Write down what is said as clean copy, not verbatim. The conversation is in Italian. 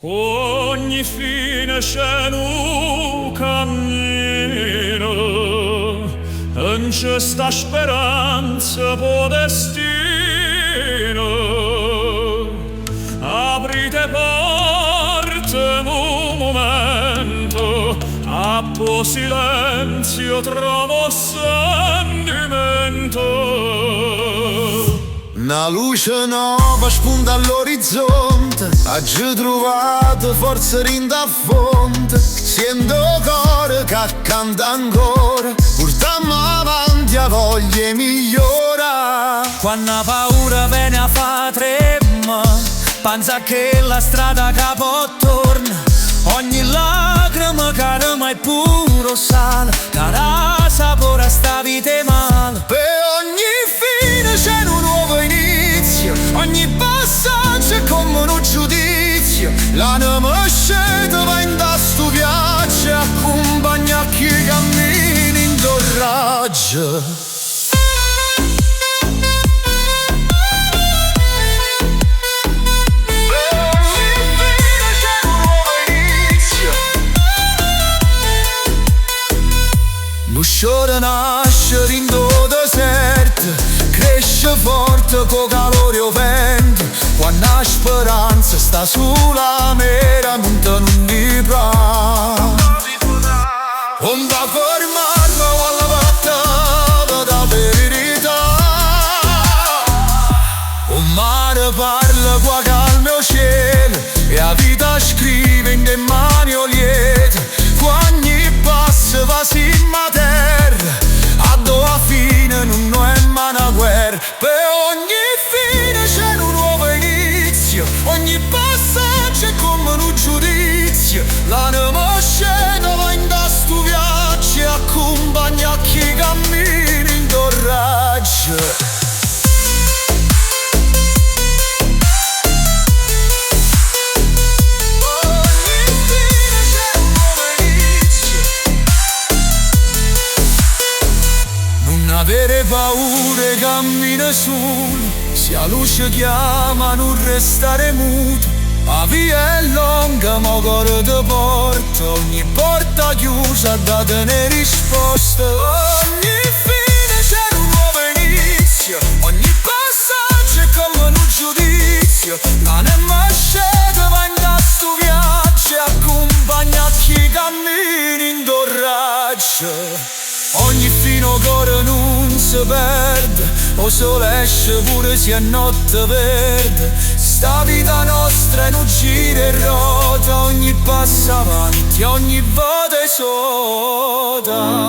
Ogni fine c'è un cammino, in questa speranza può destino. Aprite porte un momento, a tuo silenzio trovo sentimento. Una luce nuova spunta all'orizzonte, oggi trovato forza rinda a fonte. Sento cuore che canta ancora, portammo avanti a voglie migliora. Quando la paura viene a fa tremma, pensa che la strada capo torna. Ogni lacrima calma è puro sale, cara sapore sta vita è male. Per ogni fine c'è un nuovo inizio, ogni passaggio è come un giudizio. L'anima scende va in sto viaggio, accompagna chi cammina in coraggio. Busciore nasce in do deserto, cresce forte con calore o vento. Quando la speranza sta sulla mera, monta non di non da fermarmi alla battaglia da verità. Un mare parla qua calma o cielo, e la vita scrive in dei mani o liete. Ogni passo va simma terra, a doa fine non è mai una guerra. Per ogni fine c'è un nuovo inizio, ogni passaggio è come un giudizio. L'anima scende va in sto viaggio, e accompagna chi cammina in coraggio. Avere paure, cammina solo, se la luce chiama non restare muto. La via è lunga ma cuore ti porta, ogni porta chiusa da tenere risposta. Ogni fine c'è un nuovo inizio, ogni passaggio è come un giudizio. L'anima scende va in sto viaggio, e accompagna chi cammina in coraggio. Ogni fino cuore non si perde, o sole esce pure se è notte verde. Sta vita nostra non gira e rota, ogni passo avanti, ogni volta è sota.